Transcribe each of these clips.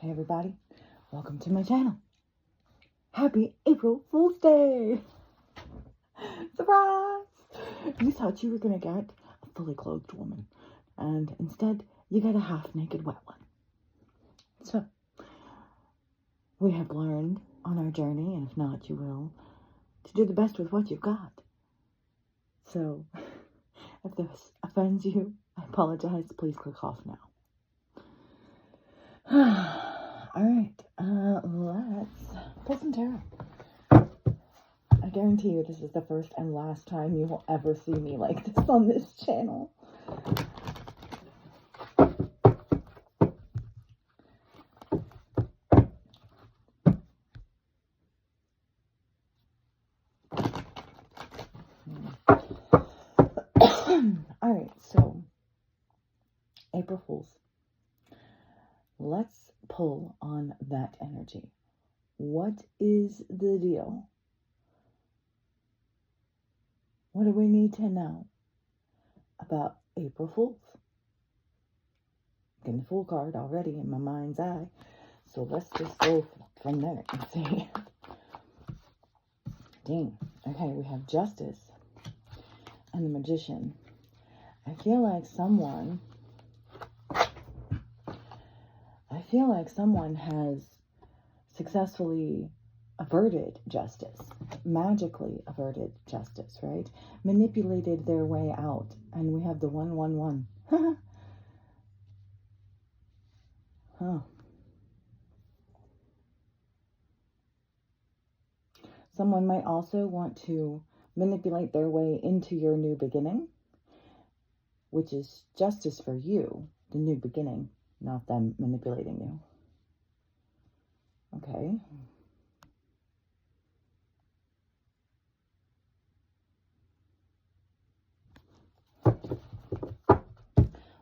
Hey everybody, welcome to my channel. Happy April Fool's Day! Surprise! You thought you were gonna get a fully clothed woman, and instead you get a half-naked wet one. So, we have learned on our journey, and if not, you will, to do the best with what you've got. So, if this offends you, I apologize. Please click off now. Alright, let's pull some tarot. I guarantee you this is the first and last time you will ever see me like this on this channel. Alright, so April Fools. Let's pull on that energy. What is the deal? What do we need to know about April Fools? Getting the Fool card already in my mind's eye. So let's just go from there and see. Dang. Okay, we have Justice and the Magician. I feel like someone has successfully averted justice, magically averted justice, right? Manipulated their way out. And we have the 111. Huh. Someone might also want to manipulate their way into your new beginning, which is justice for you, the new beginning, not them manipulating you. Okay.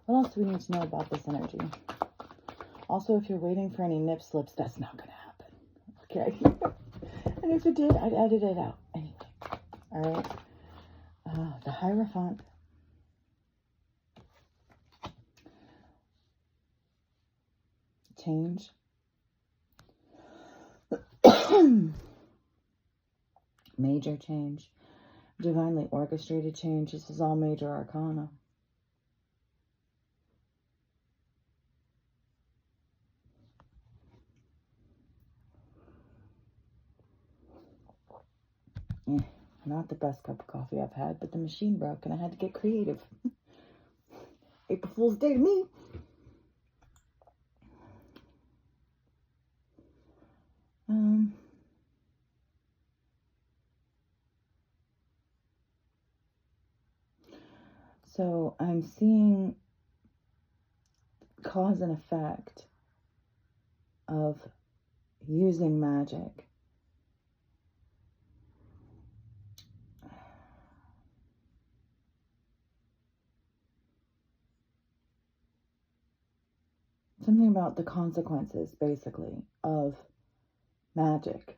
What else do we need to know about this energy? Also, if you're waiting for any nip slips, that's not going to happen. Okay. And if it did, I'd edit it out anyway. All right. The Hierophant. Change. Major change. Divinely orchestrated change. This is all major arcana. Not the best cup of coffee I've had, but the machine broke and I had to get creative. April Fool's Day to me. So I'm seeing cause and effect of using magic. Something about the consequences, basically, of magic.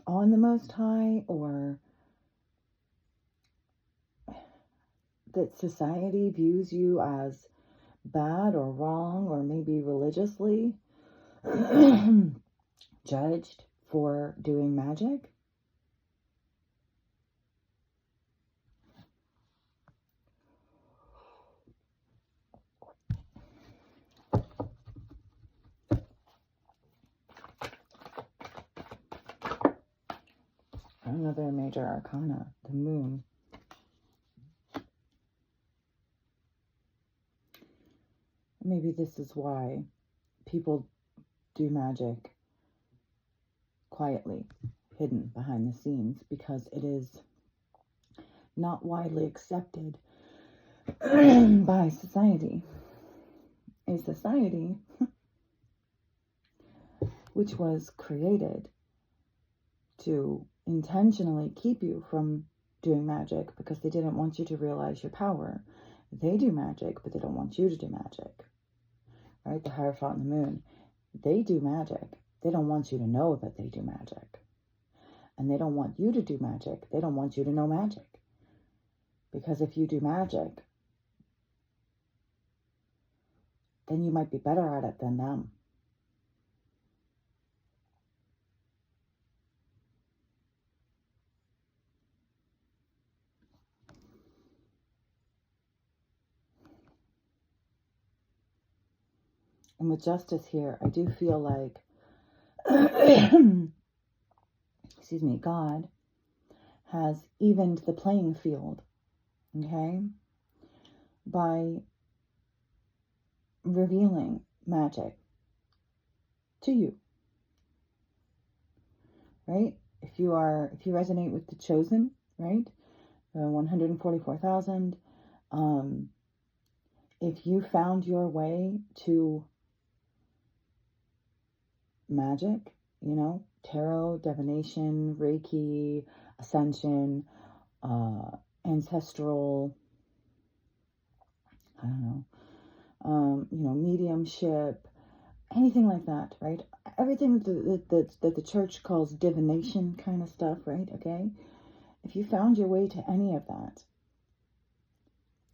On the Most High, or that society views you as bad or wrong, or maybe religiously judged for doing magic. Another major arcana, the Moon. Maybe this is why people do magic quietly, hidden behind the scenes, because it is not widely accepted by society. A society which was created to intentionally keep you from doing magic because they didn't want you to realize your power. They do magic, but they don't want you to do magic. Right? The Hierophant and the Moon. They do magic, They don't want you to know that they do magic. And they don't want you to do magic. They don't want you to know magic. Because if you do magic, then you might be better at it than them. And with justice here, I do feel like, excuse me, God has evened the playing field, okay, by revealing magic to you, right? If you resonate with the chosen, right, the 144,000, if you found your way to magic, tarot, divination, Reiki, ascension, ancestral, I don't know, mediumship, anything like that, right? Everything that the church calls divination kind of stuff, right? Okay? If you found your way to any of that,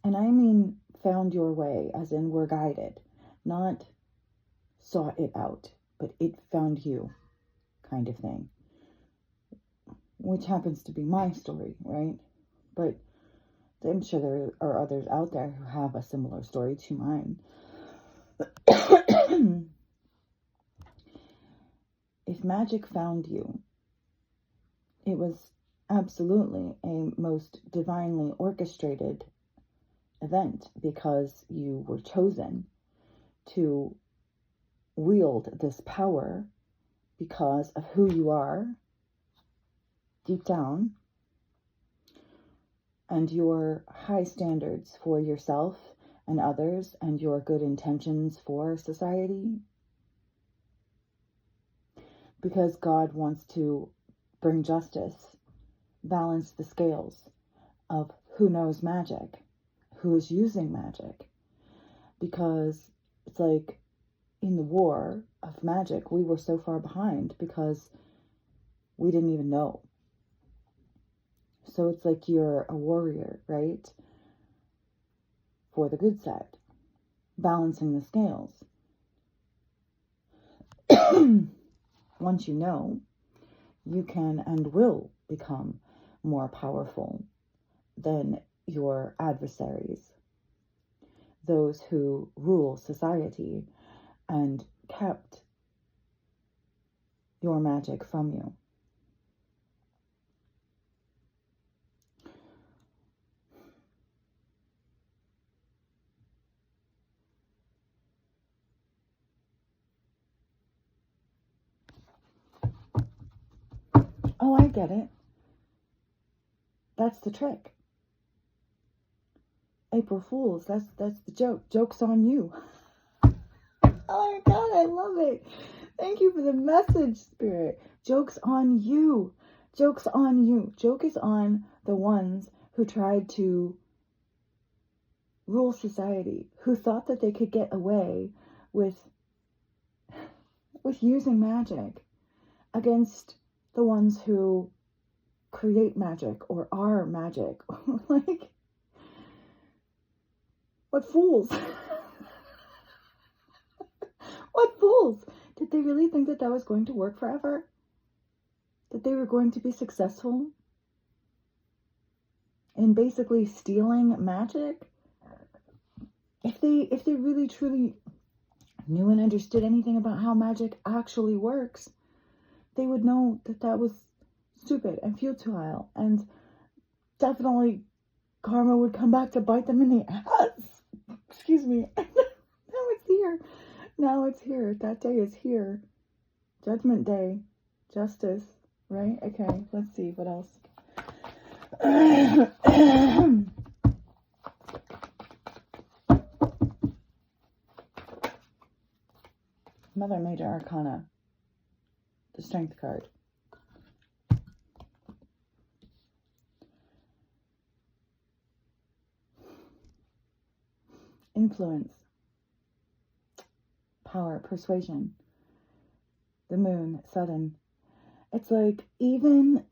and I mean found your way as in were guided, not sought it out, but it found you kind of thing, which happens to be my story, right? But I'm sure there are others out there who have a similar story to mine. If magic found you, it was absolutely a most divinely orchestrated event, because you were chosen to wield this power because of who you are deep down and your high standards for yourself and others and your good intentions for society. Because God wants to bring justice, balance the scales of who knows magic, who is using magic. Because it's like in the war of magic, we were so far behind because we didn't even know. So it's like you're a warrior, right? For the good side, balancing the scales. Once you know, you can and will become more powerful than your adversaries, those who rule society and kept your magic from you. Oh, I get it. That's the trick. April Fools, that's the joke. Joke's on you. Oh my God, I love it. Thank you for the message, Spirit. Joke's on you. Joke's on you. Joke is on the ones who tried to rule society, who thought that they could get away with using magic against the ones who create magic or are magic. Like, what fools? What fools? Did they really think that was going to work forever? That they were going to be successful in basically stealing magic? If they really truly knew and understood anything about how magic actually works, they would know that was stupid and futile, and definitely karma would come back to bite them in the ass. Excuse me. Now it's here. Now it's here. That day is here. Judgment Day. Justice. Right? Okay, let's see. What else? Mother Major Arcana. The Strength card. Influence. Power. Persuasion. the moon, Saturn. It's like even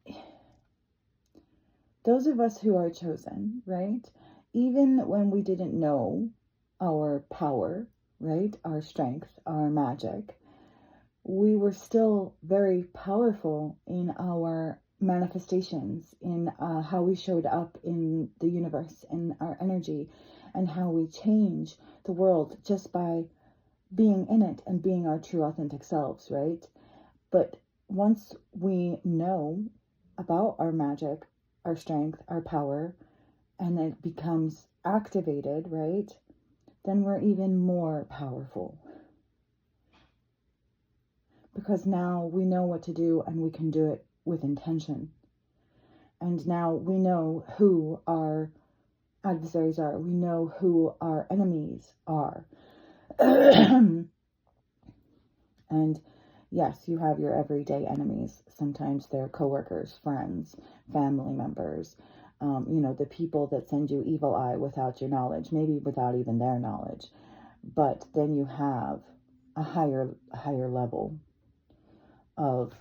those of us who are chosen, right? Even when we didn't know our power, right? Our strength, our magic, we were still very powerful in our manifestations, in how we showed up in the universe, in our energy, and how we change the world just by being in it and being our true authentic selves, right? But once we know about our magic, our strength, our power, and it becomes activated, right? Then we're even more powerful. Because now we know what to do and we can do it with intention. And now we know who our adversaries are. We know who our enemies are. And yes, you have your everyday enemies. Sometimes they're coworkers, friends, family members, the people that send you evil eye without your knowledge, maybe without even their knowledge. But then you have a higher level of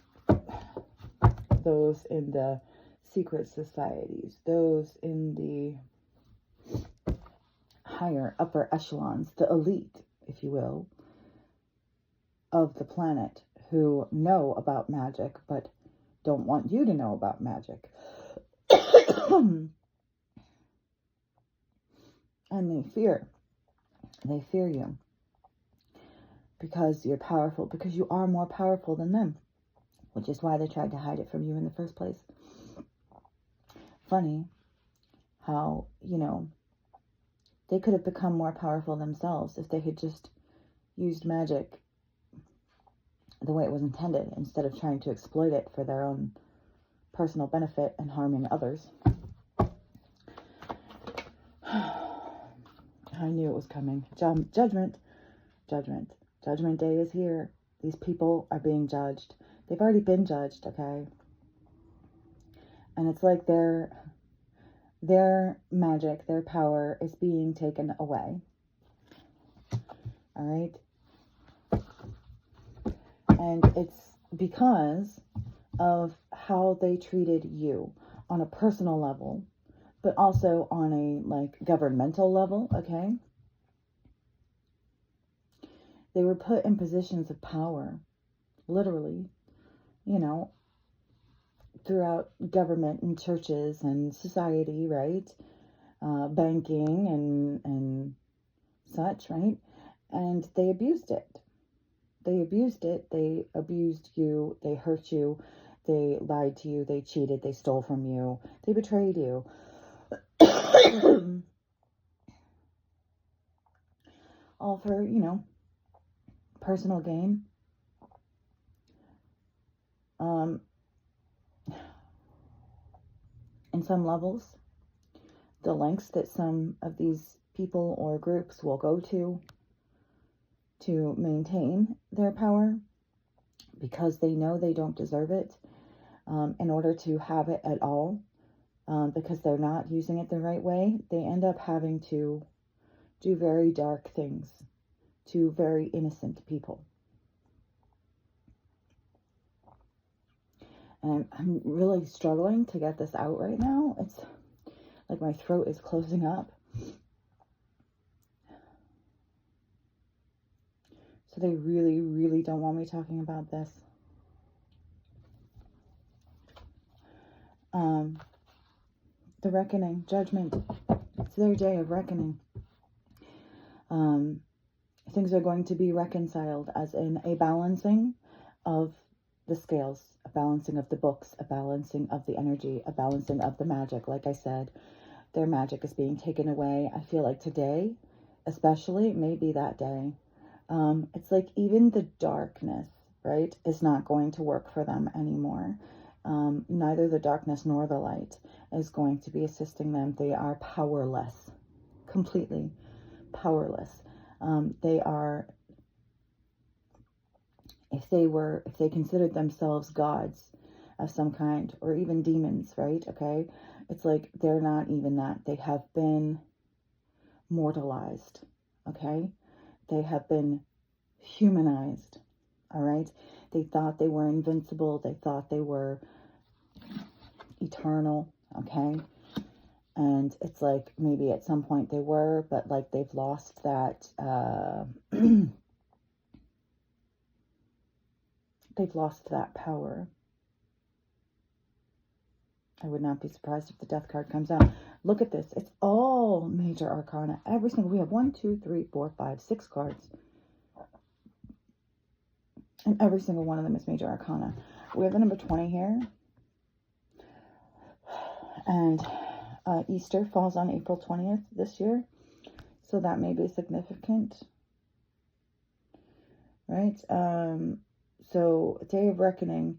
those in the secret societies, those in the higher upper echelons, the elite, if you will, of the planet, who know about magic but don't want you to know about magic. And they fear you because you're powerful, because you are more powerful than them, which is why they tried to hide it from you in the first place. Funny how, they could have become more powerful themselves if they had just used magic the way it was intended, instead of trying to exploit it for their own personal benefit and harming others. I knew it was coming. Judgment Day is here. These people are being judged. They've already been judged, okay? And it's like their magic, their power is being taken away. All right? And it's because of how they treated you on a personal level, but also on a governmental level, okay? They were put in positions of power, literally, throughout government and churches and society, right? Banking and such, right? And they abused it. They abused it. They abused you. They hurt you. They lied to you. They cheated. They stole from you. They betrayed you. All for, personal gain. In some levels, the lengths that some of these people or groups will go to maintain their power because they know they don't deserve it, in order to have it at all, because they're not using it the right way, they end up having to do very dark things to very innocent people. And I'm really struggling to get this out right now. It's like my throat is closing up. So they really, really don't want me talking about this. The reckoning, judgment. It's their day of reckoning. Things are going to be reconciled, as in a balancing of the scales, a balancing of the books, a balancing of the energy, a balancing of the magic. Like I said, their magic is being taken away. I feel like today, especially, may be that day. It's like even the darkness, right, is not going to work for them anymore. Neither the darkness nor the light is going to be assisting them. They are powerless, completely powerless. They are, if they considered themselves gods of some kind, or even demons, right? Okay. It's like, they're not even that. They have been mortalized. Okay. They have been humanized. All right. They thought they were invincible. They thought they were eternal. Okay. And it's like maybe at some point they were, but like they've lost that, they've lost that power. I would not be surprised if the death card comes out. Look at this. It's all major arcana. Every single, we have 1, 2, 3, 4, 5, 6 cards. And every single one of them is major arcana. We have the number 20 here. And Easter falls on April 20th this year. So that may be significant. Right? So, Day of Reckoning.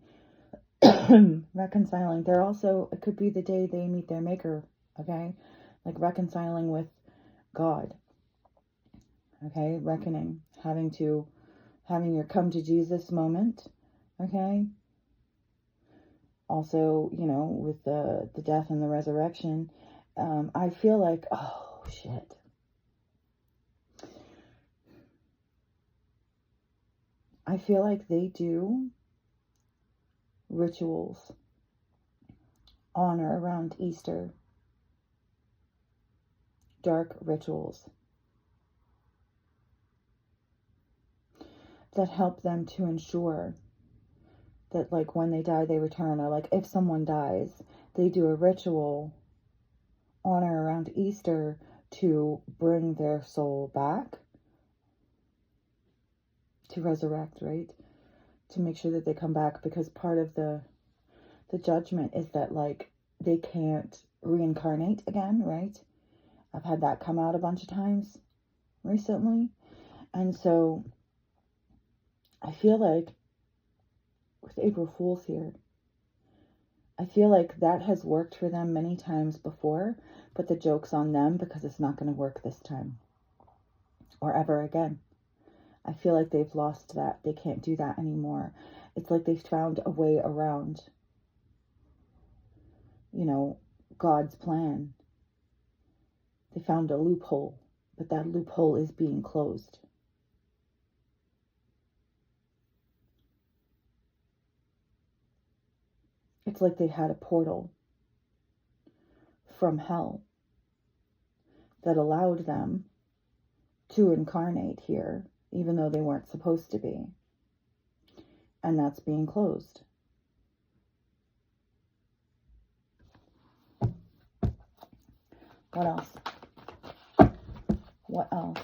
Reconciling. They're also, it could be the day they meet their maker. Okay? Like reconciling with God. Okay? Reckoning. Having your come to Jesus moment. Okay? Also, you know, with the death and the resurrection, I feel like, oh, shit. I feel like they do rituals on or around Easter. Dark rituals that help them to ensure that, like, when they die, they return. Or, like, if someone dies, they do a ritual on or around Easter to bring their soul back, to resurrect, right? To make sure that they come back, because part of the judgment is that, like, they can't reincarnate again, right? I've had that come out a bunch of times recently. And so I feel like with April Fool's here, I feel like that has worked for them many times before, but the joke's on them because it's not going to work this time or ever again. I feel like they've lost that. They can't do that anymore. It's like they've found a way around, you know, God's plan. They found a loophole, but that loophole is being closed. It's like they had a portal from hell that allowed them to incarnate here, even though they weren't supposed to be. And that's being closed. What else? What else?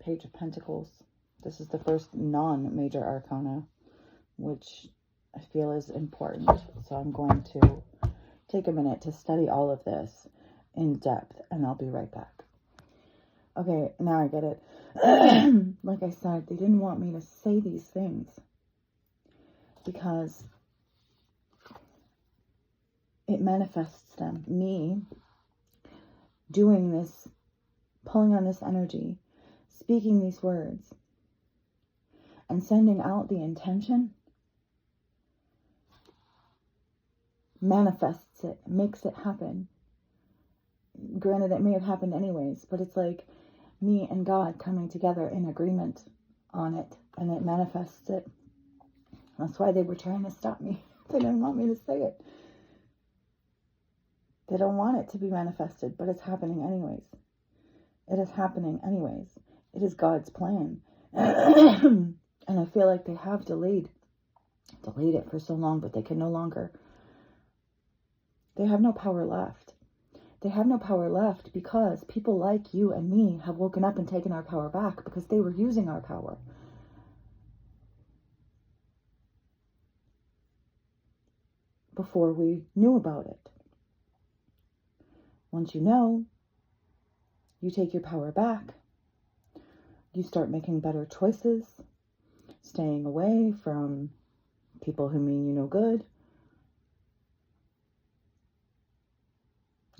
Page of Pentacles. This is the first non-major arcana, which I feel is important. So I'm going to take a minute to study all of this in depth, and I'll be right back. Okay, now I get it. Like I said, they didn't want me to say these things because it manifests them. Me doing this, pulling on this energy, speaking these words, and sending out the intention manifests it, makes it happen. Granted, it may have happened anyways, but it's like me and God coming together in agreement on it, and it manifests it. That's why they were trying to stop me. They didn't want me to say it. They don't want it to be manifested, but it's happening anyways. It is happening anyways. It is God's plan. And I feel like they have delayed it for so long, but they can no longer. They have no power left. They have no power left because people like you and me have woken up and taken our power back because they were using our power. Before we knew about it. Once you know, you take your power back. You start making better choices, staying away from people who mean you no good,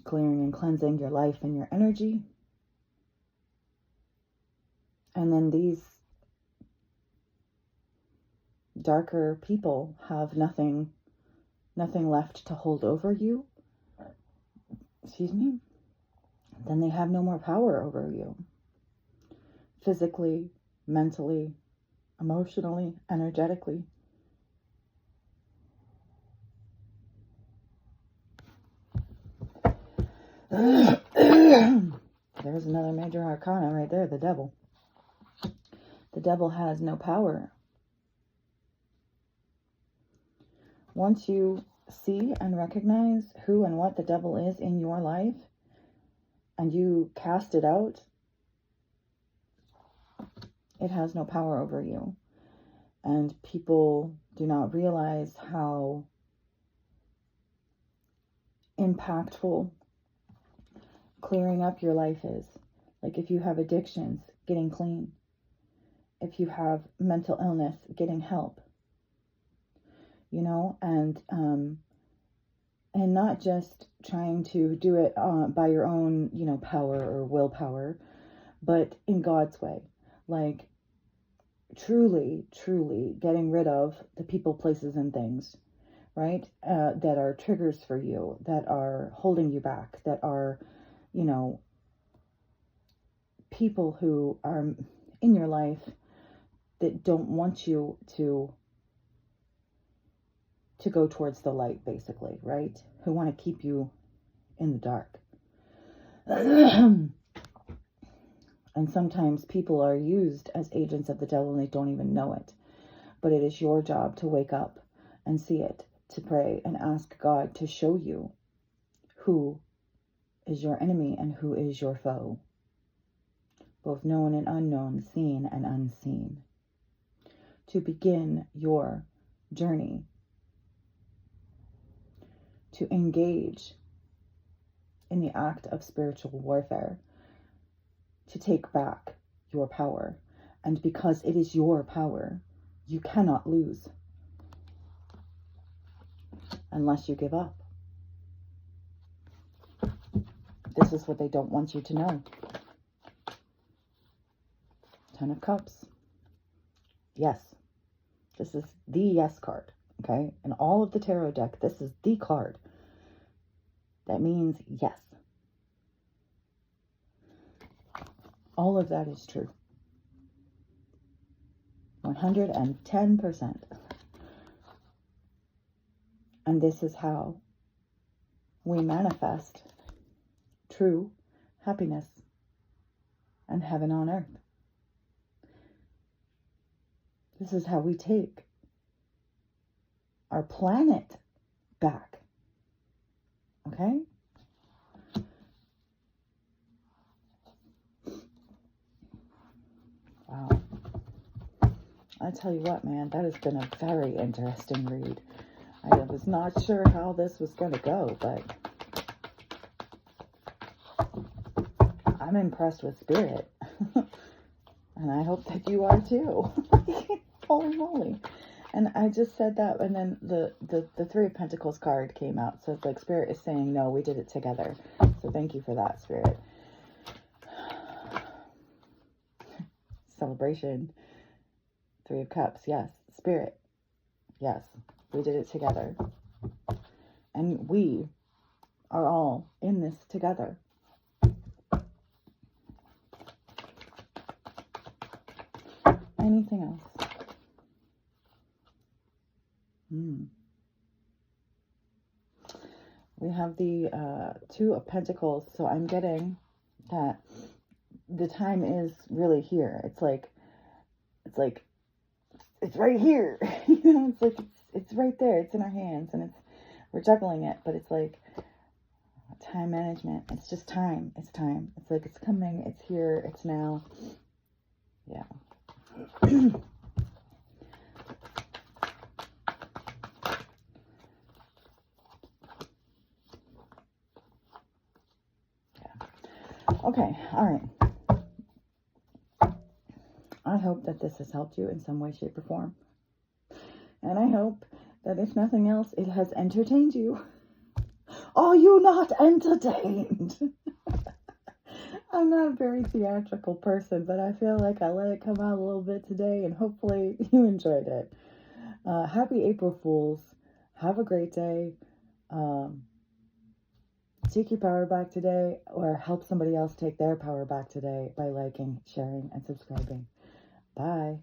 clearing and cleansing your life and your energy. And then these darker people have nothing left to hold over you. Excuse me. Then they have no more power over you. physically, mentally, emotionally, energetically. There's another major arcana right there, the devil. The devil has no power. Once you see and recognize who and what the devil is in your life, and you cast it out, it has no power over you. And people do not realize how impactful clearing up your life is. Like if you have addictions, getting clean. If you have mental illness, getting help. You know, and not just trying to do it by your own, you know, power or willpower, but in God's way. Like truly getting rid of the people, places, and things, right? That are triggers for you, that are holding you back, that are, you know, people who are in your life that don't want you to go towards the light, basically, right? Who want to keep you in the dark. And sometimes people are used as agents of the devil and they don't even know it. But it is your job to wake up and see it, to pray and ask God to show you who is your enemy and who is your foe. Both known and unknown, seen and unseen. To begin your journey to engage in the act of spiritual warfare, to take back your power. And because it is your power, you cannot lose unless you give up. This is what they don't want you to know. 10 of Cups. Yes. This is the yes card. Okay? In all of the tarot deck, this is the card. That means yes. All of that is true. 110%. And this is how we manifest true happiness and heaven on earth. This is how we take our planet back. Okay? Wow. I tell you what, man, that has been a very interesting read. I was not sure how this was going to go, but I'm impressed with Spirit. And I hope that you are too. Holy moly. And I just said that, and then the Three of Pentacles card came out. So it's like Spirit is saying, no, we did it together. So thank you for that, Spirit. Celebration. Three of Cups. Yes. Spirit. Yes. We did it together. And we are all in this together. Anything else? We have the Two of Pentacles. So I'm getting that the time is really here. It's right here. You know, it's like it's right there. It's in our hands, and we're juggling it, but it's like time management. It's just time. It's time. It's like it's coming. It's here. It's now. Yeah. Yeah. Okay. All right. I hope that this has helped you in some way, shape, or form. And I hope that if nothing else, it has entertained you. Are you not entertained? I'm not a very theatrical person, but I feel like I let it come out a little bit today, and hopefully you enjoyed it. Happy April Fools. Have a great day. Take your power back today, or help somebody else take their power back today by liking, sharing, and subscribing. Bye.